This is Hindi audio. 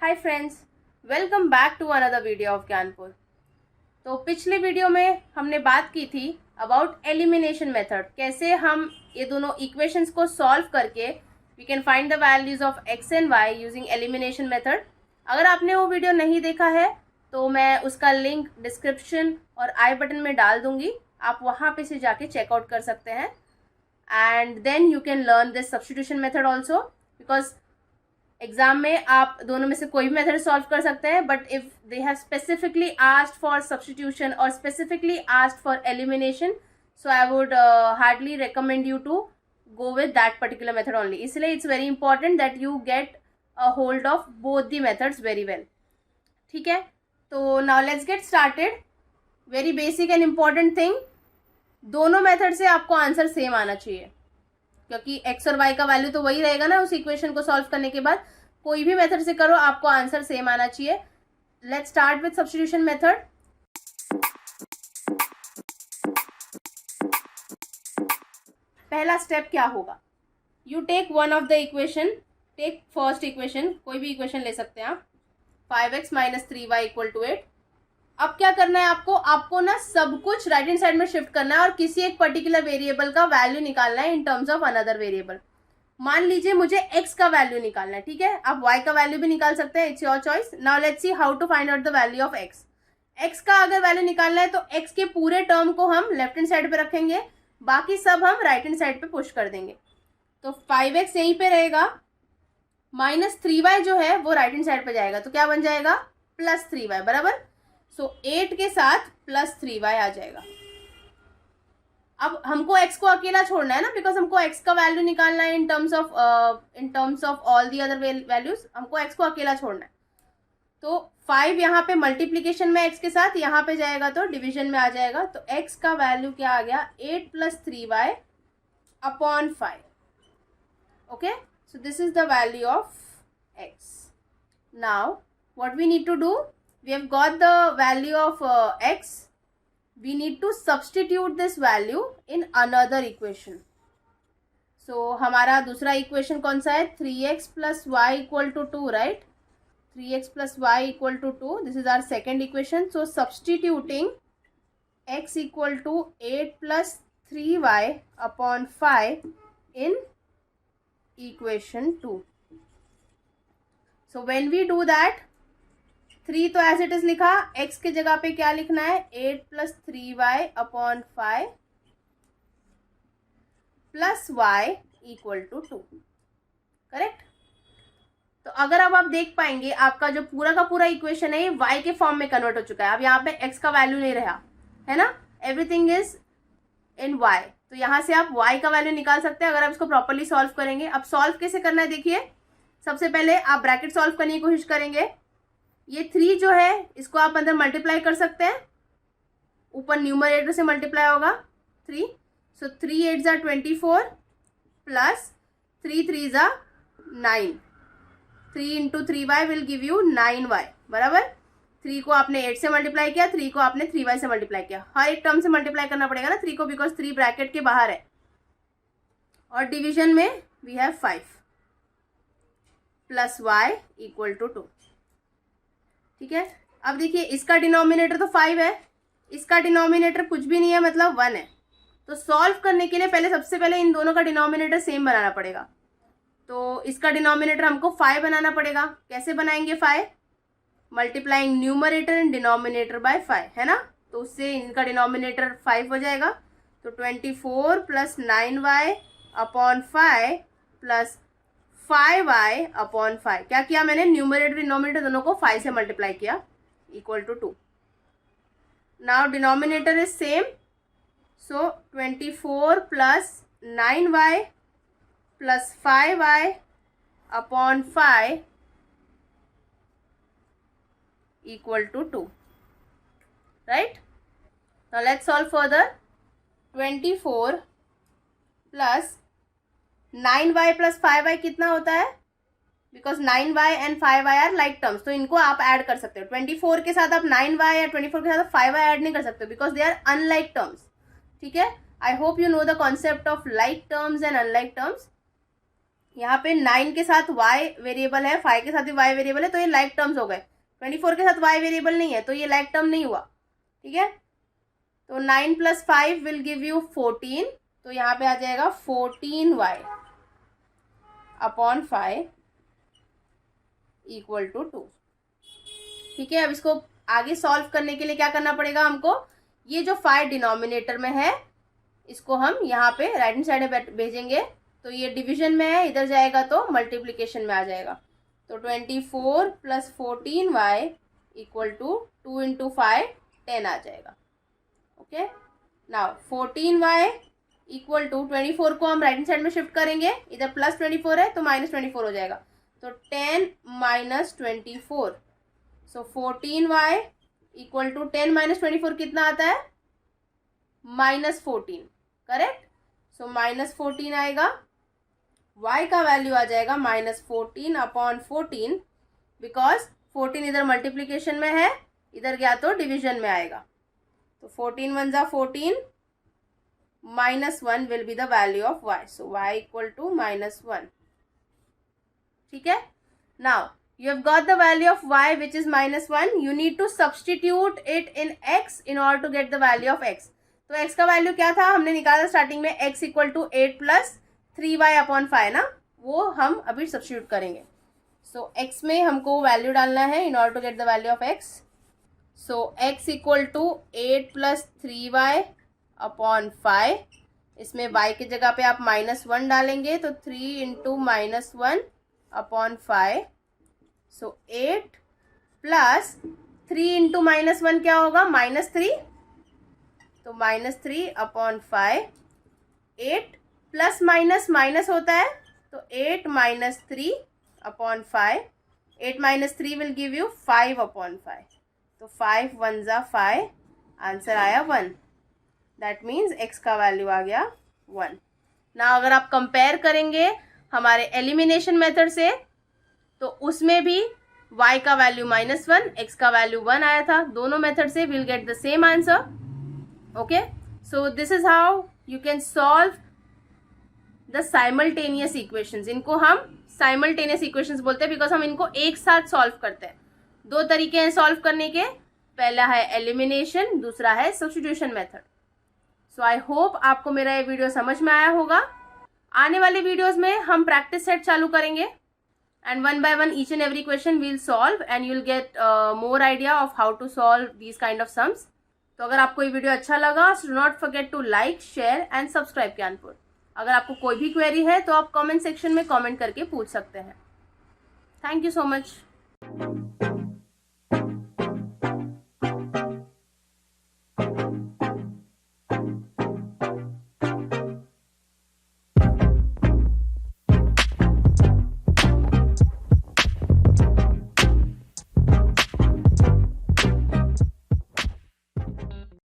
Hi friends, welcome back to another video of Gyanpur. तो पिछले वीडियो में हमने बात की थी अबाउट एलिमिनेशन मेथड, कैसे हम ये दोनों इक्वेशंस को सॉल्व करके we can find the values of X and Y using elimination method. अगर आपने वो वीडियो नहीं देखा है तो मैं उसका लिंक डिस्क्रिप्शन और आई बटन में डाल दूंगी, आप वहाँ पे से जाके चेकआउट कर सकते हैं। And then you can learn this substitution method also, because exam में आप दोनों में से कोई भी मेथड सॉल्व कर सकते हैं, but if they have specifically asked for substitution और specifically asked for elimination, so I would hardly recommend you to go with that particular method only. इसलिए it's very important that you get a hold of both the methods very well. ठीक है, तो now let's get started. Very basic and important thing, दोनों मेथड से आपको आंसर सेम आना चाहिए, क्योंकि एक्स और वाई का वैल्यू तो वही रहेगा ना उस इक्वेशन को सॉल्व करने के बाद। कोई भी मेथड से करो, आपको आंसर सेम आना चाहिए। Let's start with substitution method. पहला स्टेप क्या होगा, you take one of the equation, take first equation, कोई भी इक्वेशन ले सकते हैं आप, 5x minus 3y equal to 8। अब क्या करना है आपको ना सब कुछ राइट हैंड साइड में शिफ्ट करना है और किसी एक पर्टिकुलर वेरिएबल का वैल्यू निकालना है in terms of another variable. मान लीजिए मुझे x का वैल्यू निकालना है, ठीक है, आप y का वैल्यू भी निकाल सकते हैं, it's your choice. Now let's see how to find out the value of x का अगर वैल्यू निकालना है तो x के पूरे टर्म को हम लेफ्ट हैंड साइड पे रखेंगे, बाकी सब हम राइट हैंड साइड पे पुश कर देंगे। तो 5x यहीं पे रहेगा, माइनस 3y जो है वो राइट हैंड साइड पे जाएगा, तो क्या बन जाएगा, प्लस 3y बराबर। सो 8 के साथ प्लस 3y आ जाएगा। अब हमको x को अकेला छोड़ना है ना, बिकॉज हमको x का वैल्यू निकालना है in terms of all the other values, हमको x को अकेला छोड़ना है। तो 5 यहाँ पे मल्टीप्लीकेशन में x के साथ यहाँ पे जाएगा तो डिवीजन में आ जाएगा, तो x का वैल्यू क्या आ गया, 8 plus 3y upon 5। Okay, so this is the value of x. Now what we need to do, we have got the value of x, we need to substitute this value in another equation. So हमारा दूसरा इक्वेशन कौन सा है, 3x plus y equal to 2, right? 3x plus y equal to 2, this is our second equation. So substituting x equal to 8 plus 3y upon 5 in equation 2. So when we do that, 3 तो एज इट इज लिखा, x के जगह पे क्या लिखना है, 8 plus 3y upon 5 plus y equal to 2, correct. तो अगर अब आप देख पाएंगे आपका जो पूरा का पूरा इक्वेशन है ये y के फॉर्म में कन्वर्ट हो चुका है। अब यहाँ पे x का वैल्यू नहीं रहा है ना, एवरीथिंग इज इन y। तो यहाँ से आप y का वैल्यू निकाल सकते हैं अगर आप इसको प्रॉपरली सॉल्व करेंगे। अब सॉल्व कैसे करना है, देखिए, सबसे पहले आप ब्रैकेट सॉल्व करने की कोशिश करेंगे। ये 3 जो है इसको आप अंदर मल्टीप्लाई कर सकते हैं, ऊपर न्यूमरेटर से मल्टीप्लाई होगा 3। सो 3 8 ज़ा 24 प्लस 3 3 ज़ा 9, 3 into 3y will give you 9y बराबर। 3 को आपने 8 से मल्टीप्लाई किया, 3 को आपने 3y से मल्टीप्लाई किया, हर एक टर्म से मल्टीप्लाई करना पड़ेगा ना 3 को, बिकॉज 3 ब्रैकेट के बाहर है। और डिवीजन में we have 5 plus y equal to 2। ठीक है, अब देखिए इसका डिनोमिनेटर तो 5 है, इसका डिनोमिनेटर कुछ भी नहीं है, मतलब 1 है। तो सॉल्व करने के लिए सबसे पहले इन दोनों का डिनोमिनेटर सेम बनाना पड़ेगा। तो इसका डिनोमिनेटर हमको 5 बनाना पड़ेगा। कैसे बनाएंगे 5, multiplying numerator and denominator by 5, है ना। तो उससे इनका डिनोमिनेटर 5 हो जाएगा। तो 24 plus 9y upon 5 plus 5y upon 5, क्या किया मैंने, न्यूमरेटर डिनोमिनेटर दोनों को 5 से मल्टीप्लाई किया, equal to 2। Now denominator is same, so 24 plus 9y plus 5y upon 5 equal to 2, right? Now let's solve further. 24 plus 9y plus 5y कितना होता है, because 9y and 5y are like terms, तो इनको आप ऐड कर सकते हो। 24 के साथ आप 9y या 24 के साथ 5y ऐड नहीं कर सकते, because they are unlike terms. ठीक है, I hope you know the concept of like terms and unlike terms. यहाँ पे 9 के साथ y वेरिएबल है, 5 के साथ भी y वेरिएबल है, तो ये लाइक टर्म्स हो गए। 24 के साथ y वेरिएबल नहीं है तो ये लाइक टर्म नहीं हुआ, ठीक है। तो 9 + 5 विल गिव यू 14, तो यहाँ पे आ जाएगा 14y अपॉन 5 इक्वल टू 2, ठीक है। अब इसको आगे सॉल्व करने के लिए क्या करना पड़ेगा हमको, ये जो 5 डिनोमिनेटर में है इसको हम यहाँ पे राइट हैंड साइड में भेजेंगे, तो ये डिवीजन में है, इधर जाएगा तो मल्टीप्लिकेशन में आ जाएगा। तो 24 + 14y इक्वल टू 2 × 5 10 आ जाएगा, okay. Now 14y equal to 24 को हम राइट हैंड साइड में शिफ्ट करेंगे, इधर +24 है तो -24 हो जाएगा, तो 10 - 24, सो 14y इक्वल टू 10 - 24 कितना आता है, -14, करेक्ट। सो -14 आएगा, y का वैल्यू आ जाएगा -14 अपॉन 14, बिकॉज 14 इधर मल्टीप्लीकेशन में है, इधर गया तो डिवीजन में आएगा। तो 14 × 1 = 14, -1 will be the value of y, so y equal to -1, ठीक है। Now you have got the value of y which is -1, you need to substitute it in x in order to get the value of x। तो x का वैल्यू क्या था, हमने निकाला स्टार्टिंग में, x equal to 8 + 3y upon 5 ना, वो हम अभी सब्स्टिट्यूट करेंगे। सो x में हमको वैल्यू डालना है in order to get the value of x। So x equal to 8 + 3y upon 5, इसमें y की जगह पे आप -1 डालेंगे तो 3 × -1 अपॉन 5, सो 8 + 3 × -1 क्या होगा, -3, तो -3 अपॉन 5, 8 प्लस माइनस माइनस होता है, तो 8 - 3 upon 5, 8 - 3 will give you 5 upon 5, तो 5 × 1 = 5, आंसर आया 1, दैट मीन्स x का वैल्यू आ गया 1। ना अगर आप कंपेयर करेंगे हमारे एलिमिनेशन मेथड से, तो उसमें भी y का वैल्यू -1, x का वैल्यू 1 आया था, दोनों मेथड से will get the same answer, okay. So this is how you can solve the simultaneous equations. इनको हम साइमल्टेनियस इक्वेशंस बोलते हैं बिकॉज हम इनको एक साथ सॉल्व करते हैं। दो तरीके हैं सॉल्व करने के, पहला है एलिमिनेशन, दूसरा है substitution method. So I hope आपको मेरा ये वीडियो समझ में आया होगा। आने वाले वीडियोस में हम प्रैक्टिस सेट चालू करेंगे and one by one each and every question we'll solve and you'll get more idea of how to solve these kind of sums। तो अगर आपको ये वीडियो अच्छा लगा, so do not forget to like, share and subscribe Gyanpur. अगर आपको कोई भी क्वेरी है तो आप कमेंट सेक्शन में कमेंट करके पूछ सकते हैं। Thank you so much.